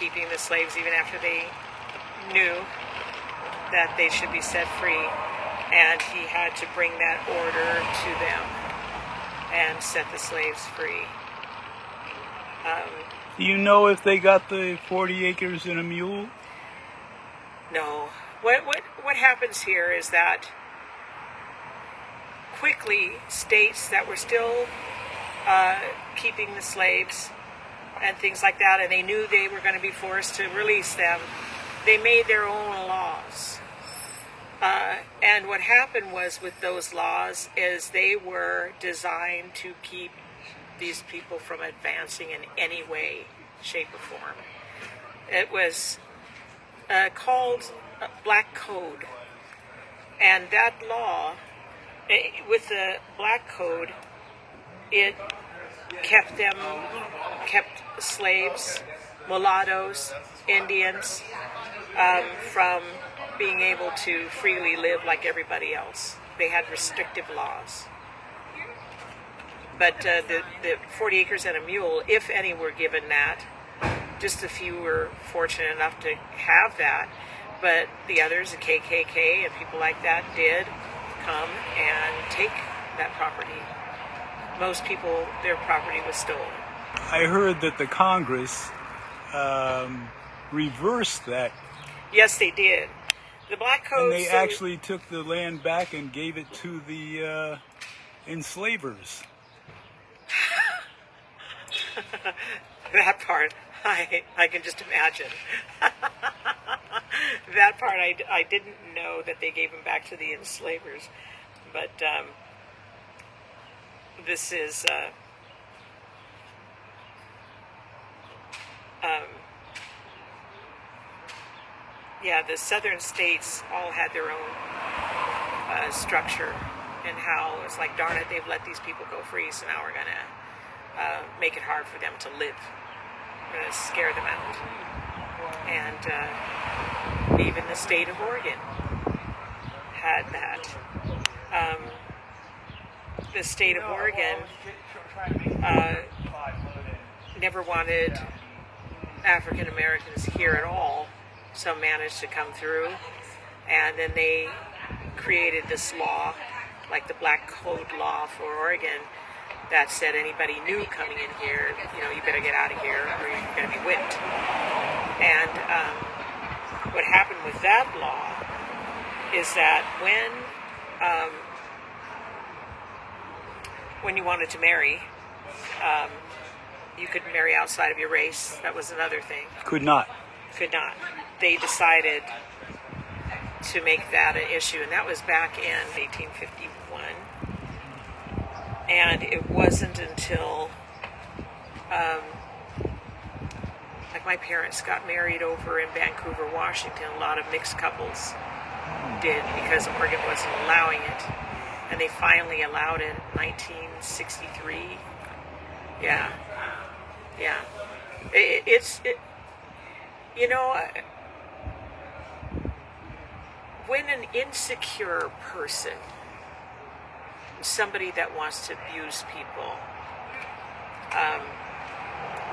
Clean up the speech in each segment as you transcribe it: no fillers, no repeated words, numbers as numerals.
keeping the slaves even after they knew that they should be set free. And he had to bring that order to them and set the slaves free. Do you know if they got the 40 acres and a mule? No. What happens here is that quickly states that were still keeping the slaves and things like that, and they knew they were going to be forced to release them, they made their own laws. And what happened was with those laws is they were designed to keep these people from advancing in any way, shape, or form. It was called Black Code. And that law, with the Black Code, it kept slaves, mulattoes, Indians, from being able to freely live like everybody else. They had restrictive laws. But the 40 acres and a mule, if any were given that, just a few were fortunate enough to have that. But the others, the KKK and people like that, did come and take that property. Most people, their property was stolen. I heard that the Congress reversed that. Yes, they did. The Black Code... And they actually took the land back and gave it to the enslavers. That part, I can just imagine. That part, I didn't know that they gave them back to the enslavers. But this is... yeah, the southern states all had their own structure and how it's like, darn it, they've let these people go free, so now we're going to make it hard for them to live. We're going to scare them out. And even the state of Oregon had that. The state of Oregon never wanted African Americans here at all. Some managed to come through, and then they created this law, like the Black Code law for Oregon, that said anybody new coming in here, you better get out of here or you're going to be whipped. And what happened with that law is that when you wanted to marry, you could marry outside of your race. That was another thing. Could not. Could not. They decided to make that an issue, and that was back in 1851. And it wasn't until, like my parents got married over in Vancouver, Washington, a lot of mixed couples did because Oregon wasn't allowing it. And they finally allowed it in 1963. Yeah. When an insecure person, somebody that wants to abuse people,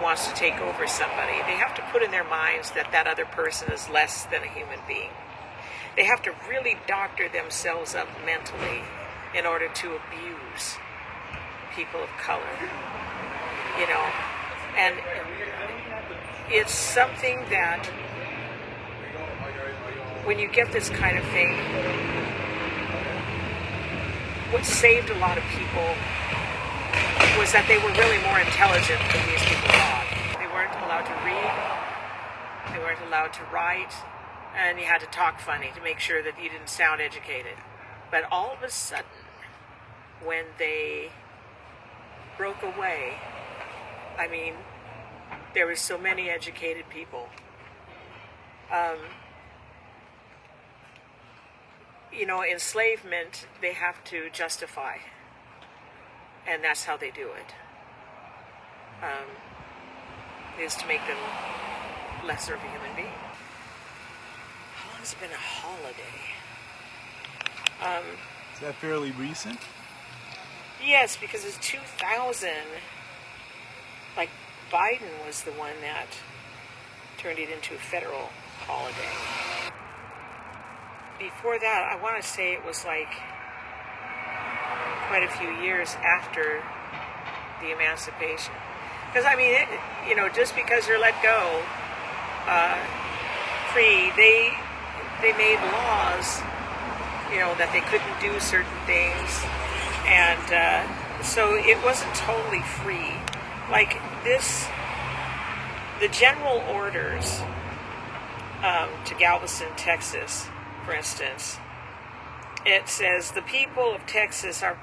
wants to take over somebody, they have to put in their minds that that other person is less than a human being. They have to really doctor themselves up mentally in order to abuse people of color, and it's something that when you get this kind of thing, what saved a lot of people was that they were really more intelligent than these people thought. They weren't allowed to read, they weren't allowed to write, and you had to talk funny to make sure that you didn't sound educated. But all of a sudden, when they broke away, there were so many educated people. Enslavement, they have to justify. And that's how they do it. Is to make them lesser of a human being. How long has it been a holiday? Is that fairly recent? Yes, because it's 2000. Like, Biden was the one that turned it into a federal holiday. Before that, I want to say it was like quite a few years after the emancipation. Because, I mean, just because you're let go free, they made laws, that they couldn't do certain things. And so it wasn't totally free. Like the general orders to Galveston, Texas, for instance, it says the people of Texas are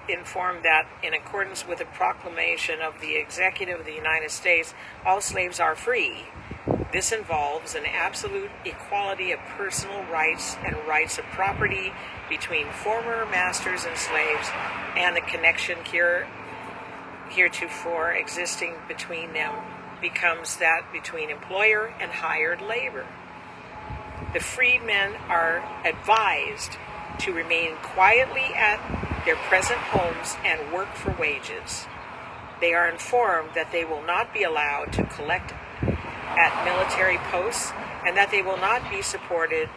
informed that in accordance with the proclamation of the Executive of the United States, all slaves are free. This involves an absolute equality of personal rights and rights of property between former masters and slaves, and the connection heretofore existing between them becomes that between employer and hired labor. The freedmen are advised to remain quietly at their present homes and work for wages. They are informed that they will not be allowed to collect at military posts, and that they will not be supported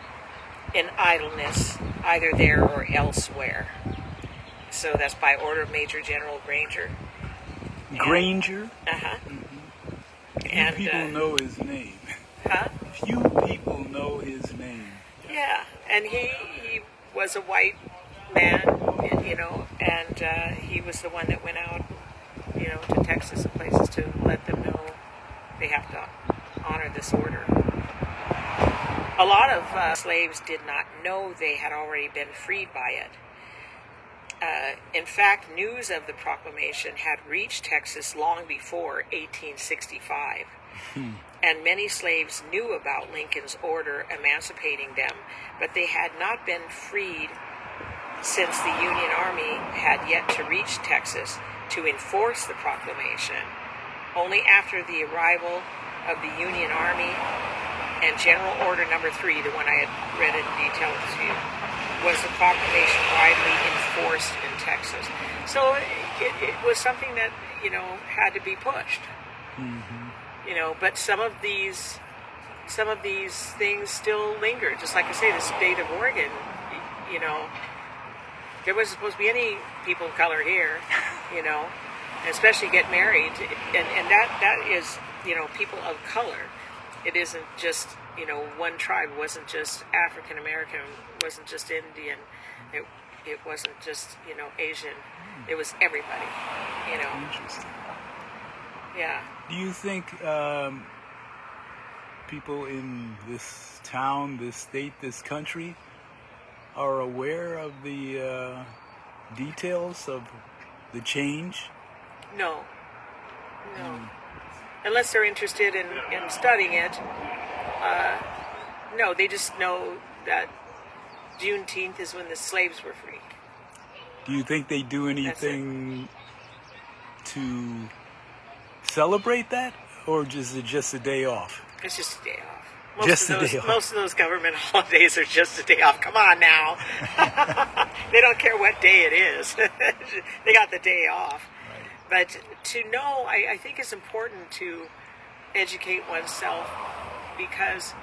in idleness either there or elsewhere. So that's by order of Major General Granger. Granger? Uh-huh. Few people know his name. Huh? Few people know his name. Yeah, and he was a white man, and he was the one that went out, to Texas and places to let them know they have to honor this order. A lot of slaves did not know they had already been freed by it. In fact, news of the proclamation had reached Texas long before 1865. And many slaves knew about Lincoln's order emancipating them, but they had not been freed since the Union Army had yet to reach Texas to enforce the proclamation. Only after the arrival of the Union Army and General Order Number 3, the one I had read in detail to you, was the proclamation widely enforced in Texas. So it was something that, had to be pushed. But some of these things still linger. Just like I say, the state of Oregon, there wasn't supposed to be any people of color here, especially get married. And that is, people of color. It isn't just, one tribe. It wasn't just African American. It wasn't just Indian. It wasn't just, Asian. It was everybody, Interesting. Yeah. Do you think people in this town, this state, this country are aware of the details of the change? No. Unless they're interested in studying it. No, they just know that Juneteenth is when the slaves were free. Do you think they do anything to celebrate that, or is it just a day off? It's just a day off. Just a day off. Most of those government holidays are just a day off. Come on now. They don't care what day it is. They got the day off. Right. But to know, I think it's important to educate oneself, because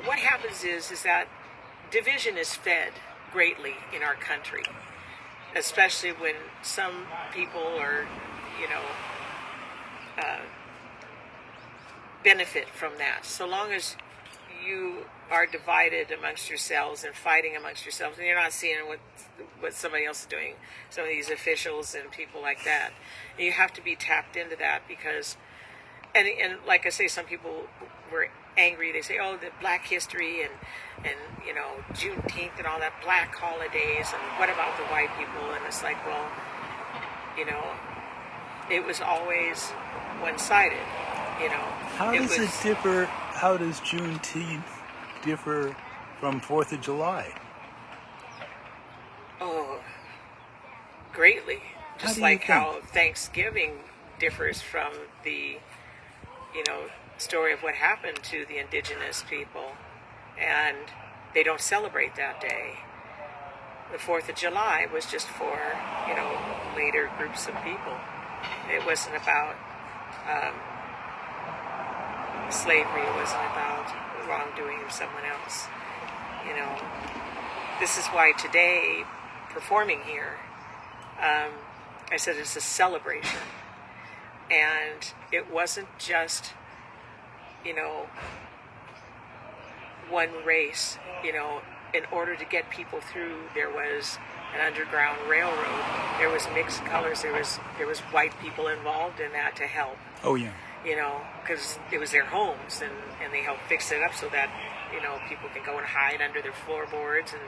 what happens is that division is fed greatly in our country, especially when some people are, benefit from that. So long as you are divided amongst yourselves and fighting amongst yourselves, and you're not seeing what somebody else is doing, some of these officials and people like that, and you have to be tapped into that, because, and like I say, some people were angry. They say, oh, the Black history and Juneteenth and all that, Black holidays, and what about the white people? And it's like, well, it was always one-sided. How does Juneteenth differ from 4th of July? Oh, greatly. Just like how Thanksgiving differs from the, story of what happened to the indigenous people. And they don't celebrate that day. The 4th of July was just for, later groups of people. It wasn't about slavery wasn't about the wrongdoing of someone else. You know, this is why today, performing here, I said it's a celebration. And it wasn't just, you know, one race. You know, in order to get people through, there was an underground railroad. There was mixed colors. There was white people involved in that to help. Oh yeah. You know, because it was their homes, and they helped fix it up so that, you know, people can go and hide under their floorboards and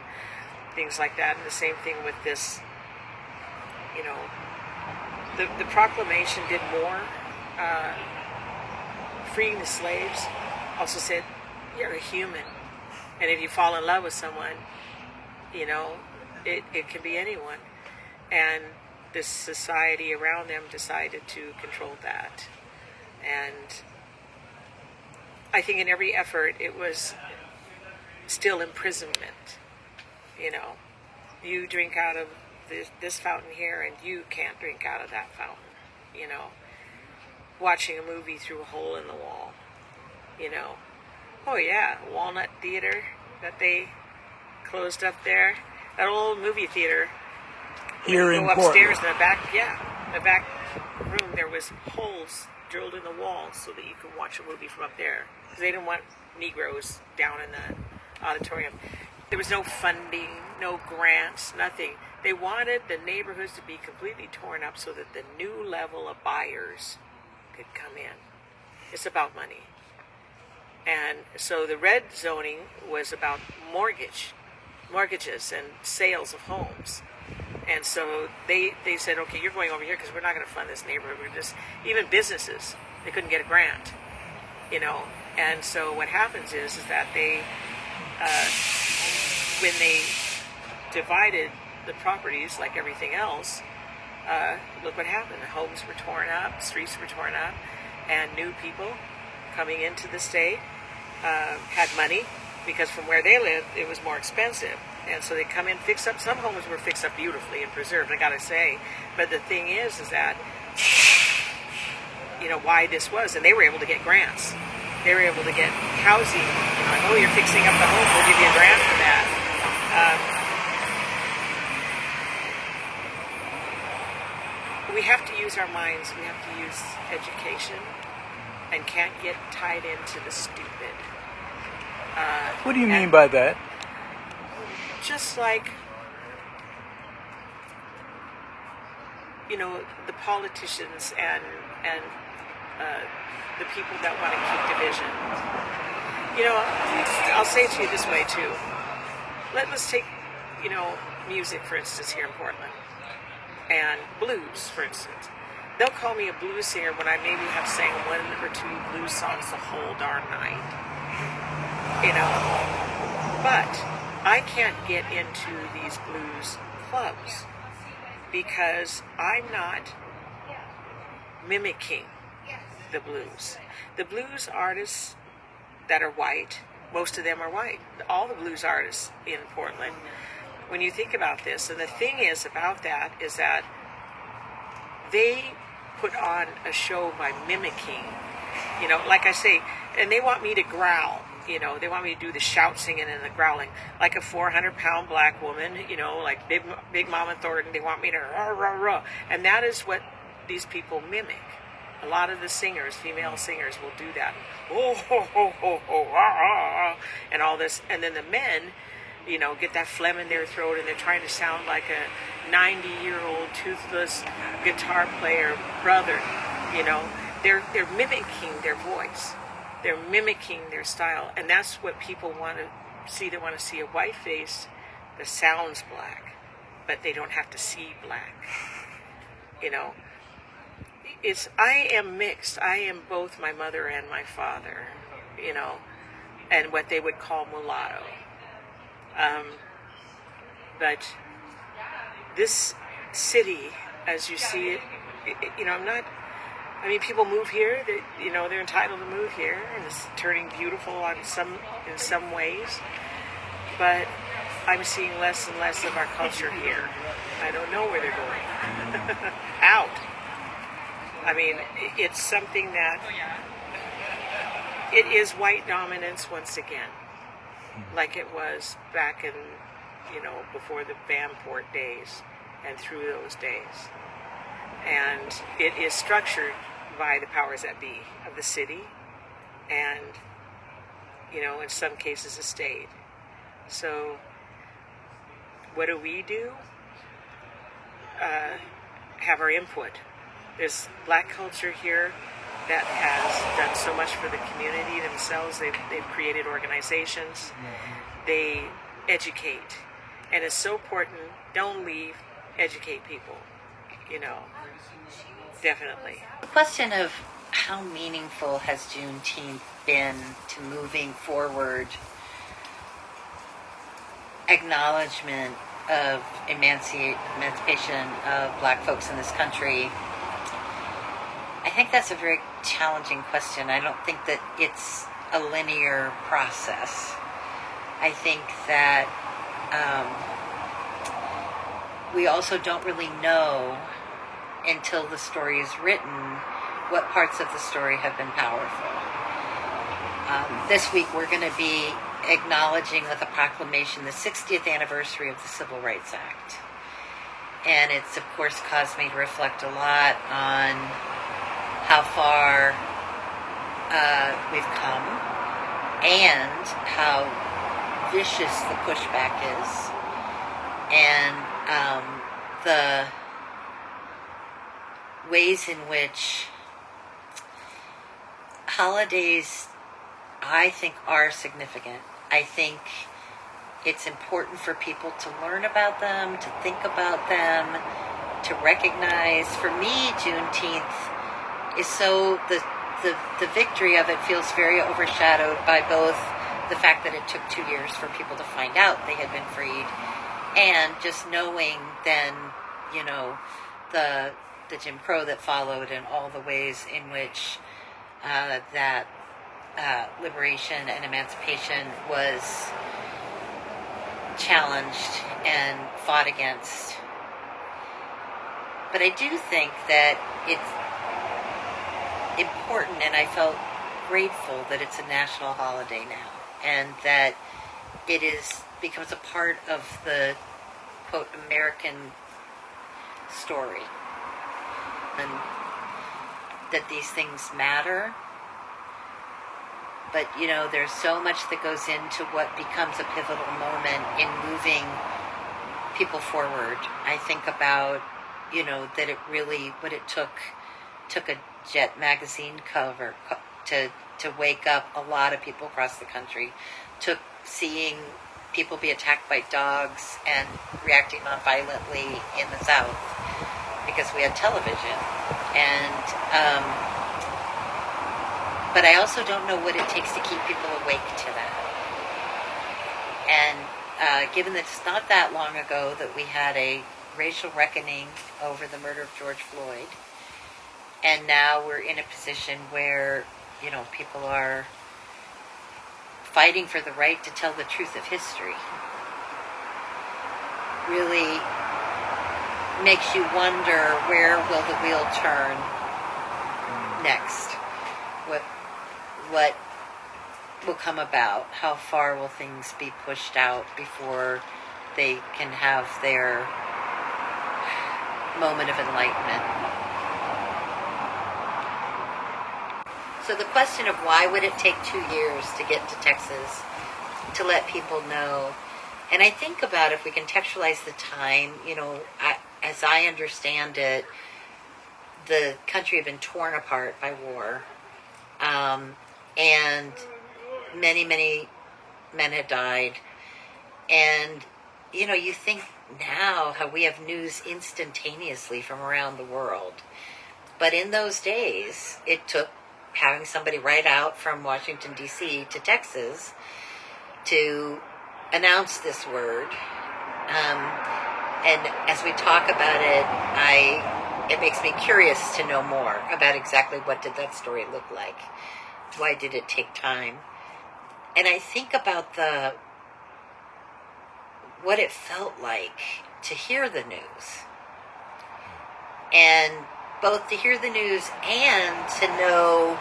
things like that. And the same thing with this, you know, the proclamation did more. Freeing the slaves also said, you're a human. And if you fall in love with someone, you know, it can be anyone. And this society around them decided to control that. And I think in every effort, it was still imprisonment. You know, you drink out of this fountain here, and you can't drink out of that fountain. You know, watching a movie through a hole in the wall. You know, oh yeah, Walnut Theater that they closed up there. That old movie theater. Here in Portland. Go upstairs Portland. in the back, the back room, there was holes drilled in the wall so that you could watch a movie from up there. Because they didn't want Negroes down in the auditorium. There was no funding, no grants, nothing. They wanted the neighborhoods to be completely torn up so that the new level of buyers could come in. It's about money. And so the red zoning was about mortgages and sales of homes. And so they said, okay, you're going over here because we're not going to fund this neighborhood. We're just, even businesses, they couldn't get a grant, you know. And so what happens is that they, when they divided the properties like everything else, look what happened. The homes were torn up, streets were torn up, and new people coming into the state had money, because from where they lived, it was more expensive. And so they come in, fix up. Some homes were fixed up beautifully and preserved, I gotta say. But the thing is that, you know, why this was, and they were able to get grants. They were able to get housing. You know, like, oh, you're fixing up the home, we'll give you a grant for that. We have to use our minds. We have to use education, and can't get tied into the stupid. What do you mean by that? Just like, you know, the politicians and the people that want to keep division. You know, I'll say it to you this way too. Let's take, you know, music for instance here in Portland, and blues for instance. They'll call me a blues singer when I maybe have sang one or two blues songs the whole darn night. You know, but I can't get into these blues clubs because I'm not mimicking the blues. The blues artists that are white, most of them are white. All the blues artists in Portland, when you think about this, and the thing is about that is that they put on a show by mimicking, you know, like I say, and they want me to growl. You know, they want me to do the shout singing and the growling, like a 400-pound black woman, you know, like Big Mama Thornton. They want me to rah, rah, rah. And that is what these people mimic. A lot of the singers, female singers, will do that. Oh, ho, ho, ho, ho, ah, ah, and all this. And then the men, you know, get that phlegm in their throat, and they're trying to sound like a 90-year-old toothless guitar player brother. You know, they're mimicking their voice. They're mimicking their style, and that's what people want to see. They want to see a white face that sounds black, but they don't have to see black. You know, I am mixed. I am both my mother and my father, you know, and what they would call mulatto. But this city, as you see it, you know, people move here. You know, they're entitled to move here, and it's turning beautiful in some ways. But I'm seeing less and less of our culture here. I don't know where they're going. Out. I mean, it's something that it is white dominance once again, like it was back in, before the Vanport days and through those days. And it is structured by the powers that be of the city and, in some cases, the state. So what do? Have our input. There's black culture here that has done so much for the community themselves. They've created organizations. They educate. And it's so important, don't leave, educate people, definitely. The question of how meaningful has Juneteenth been to moving forward acknowledgement of emancipation of black folks in this country? I think that's a very challenging question. I don't think that it's a linear process. I think that we also don't really know until the story is written what parts of the story have been powerful. This week we're going to be acknowledging with a proclamation the 60th anniversary of the Civil Rights Act. And it's, of course, caused me to reflect a lot on how far we've come and how vicious the pushback is, and the ways in which holidays, I think, are significant. I think it's important for people to learn about them, to think about them, to recognize. For me, Juneteenth is so, the victory of it feels very overshadowed by both the fact that it took 2 years for people to find out they had been freed, and just knowing then, the Jim Crow that followed and all the ways in which that liberation and emancipation was challenged and fought against. But I do think that it's important, and I felt grateful that it's a national holiday now, and that it becomes a part of the, quote, American story, and that these things matter. But, there's so much that goes into what becomes a pivotal moment in moving people forward. I think about, that it really, what it took a Jet magazine cover to wake up a lot of people across the country, took seeing people be attacked by dogs and reacting nonviolently in the South because we had television. And, but I also don't know what it takes to keep people awake to that. And given that it's not that long ago that we had a racial reckoning over the murder of George Floyd, and now we're in a position where, people are fighting for the right to tell the truth of history, really makes you wonder, where will the wheel turn next? What will come about? How far will things be pushed out before they can have their moment of enlightenment? So the question of why would it take 2 years to get to Texas, to let people know, and I think about, if we contextualize the time, as I understand it, the country had been torn apart by war, and many, many men had died, and, you think now how we have news instantaneously from around the world, but in those days, it took having somebody write out from Washington, D.C. to Texas to announce this word. And as we talk about it, it makes me curious to know more about exactly what did that story look like. Why did it take time? And I think about what it felt like to hear the news. And both to hear the news and to know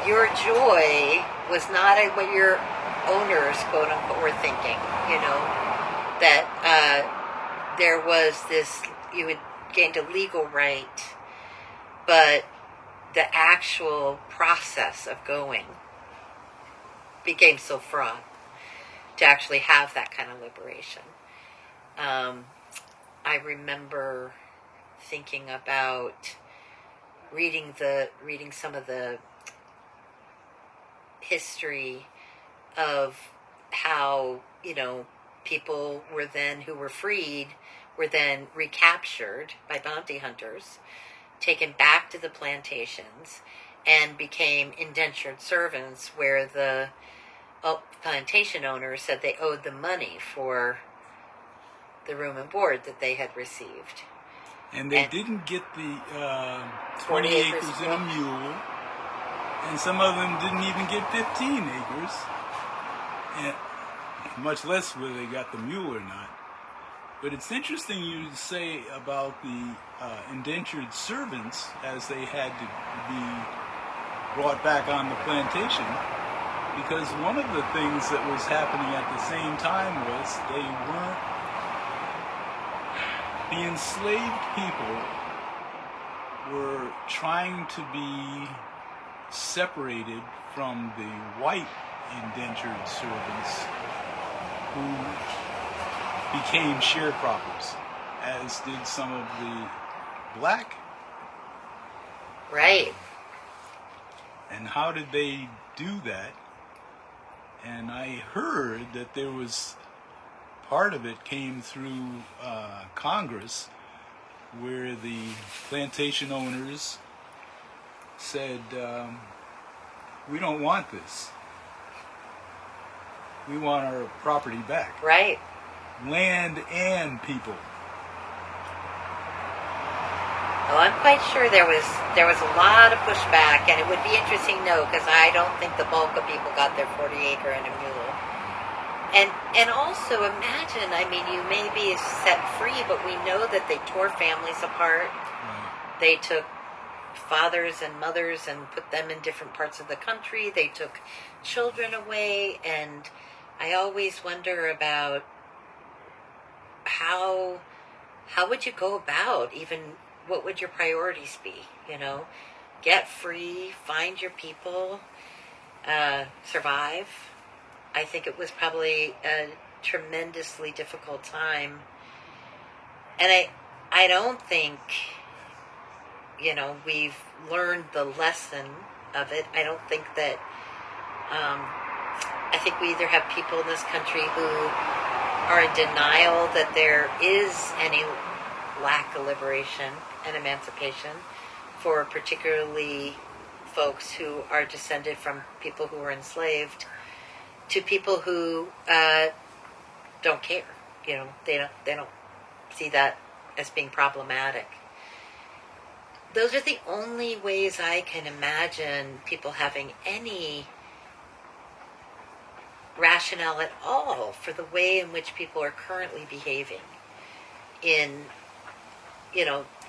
your joy was not at what your owners, quote unquote, were thinking. That there was this, you had gained a legal right, but the actual process of going became so fraught to actually have that kind of liberation. I remember thinking about reading some of the history of how, people were then, who were freed, were then recaptured by bounty hunters, taken back to the plantations, and became indentured servants, where the plantation owners said they owed them money for the room and board that they had received. And they didn't get the 20 acres and a mule, and some of them didn't even get 15 acres, and much less whether they got the mule or not. But it's interesting you say about the indentured servants, as they had to be brought back on the plantation, because one of the things that was happening at the same time was they weren't, the enslaved people were trying to be separated from the white indentured servants who became sharecroppers, as did some of the black. Right. And how did they do that? And I heard that there was part of it came through Congress, where the plantation owners said, we don't want this. We want our property back. Right. Land and people. Well, I'm quite sure there was a lot of pushback, and it would be interesting to know, because I don't think the bulk of people got their 40 acre and a mule. And also imagine, you may be set free, but we know that they tore families apart. Right. They took fathers and mothers and put them in different parts of the country. They took children away, and I always wonder about how would you go about, even what would your priorities be, Get free, find your people, survive. I think it was probably a tremendously difficult time. And I don't think, we've learned the lesson of it. I don't think that, I think we either have people in this country who are in denial that there is any lack of liberation and emancipation for particularly folks who are descended from people who were enslaved, to people who don't care. They don't see that as being problematic. Those are the only ways I can imagine people having any rationale at all for the way in which people are currently behaving in,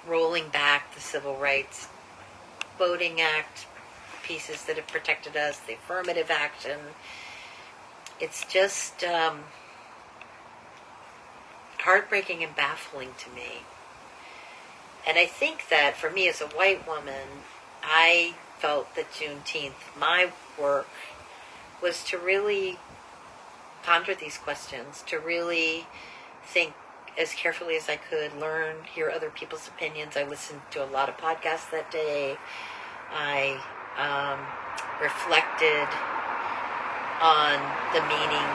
rolling back the Civil Rights Voting Act pieces that have protected us, the affirmative action. It's just heartbreaking and baffling to me. And I think that for me as a white woman, I felt that Juneteenth, my work, was to really ponder these questions, to really think as carefully as I could, learn, hear other people's opinions. I listened to a lot of podcasts that day. I reflected on the meaning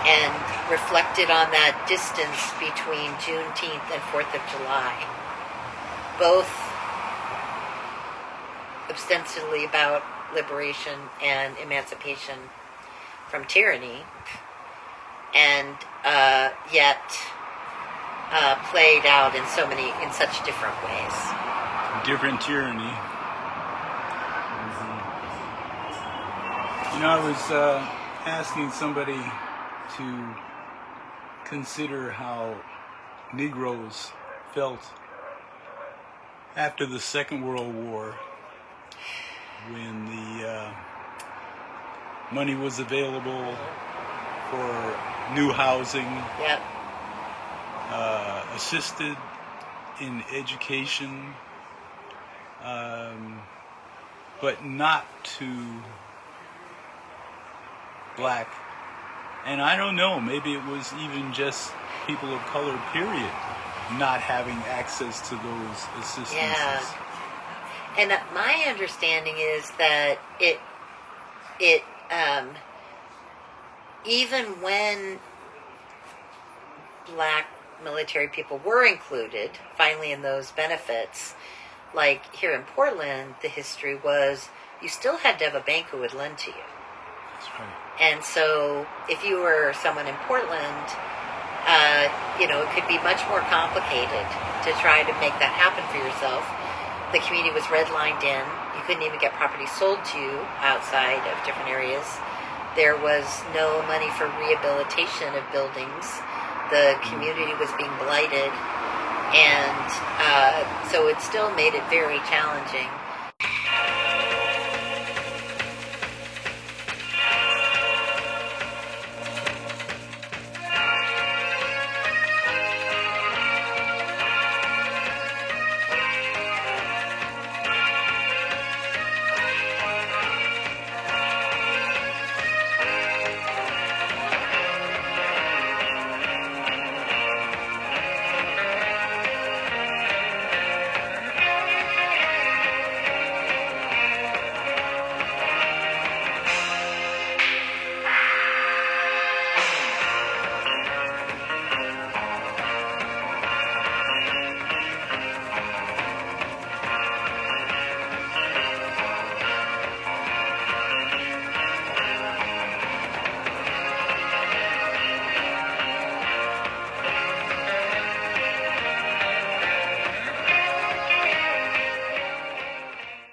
and reflected on that distance between Juneteenth and 4th of July. Both ostensibly about liberation and emancipation from tyranny, and yet played out in such different ways. Different tyranny. I was asking somebody to consider how Negroes felt after the Second World War when the money was available for new housing, Yep. Assisted in education, but not to black. And I don't know, maybe it was even just people of color, period, not having access to those assistances. Yeah. And my understanding is that it even when black military people were included, finally in those benefits, like here in Portland, the history was you still had to have a bank who would lend to you. That's right. And so if you were someone in Portland, it could be much more complicated to try to make that happen for yourself. The community was redlined in. You couldn't even get property sold to you outside of different areas. There was no money for rehabilitation of buildings. The community was being blighted. And so it still made it very challenging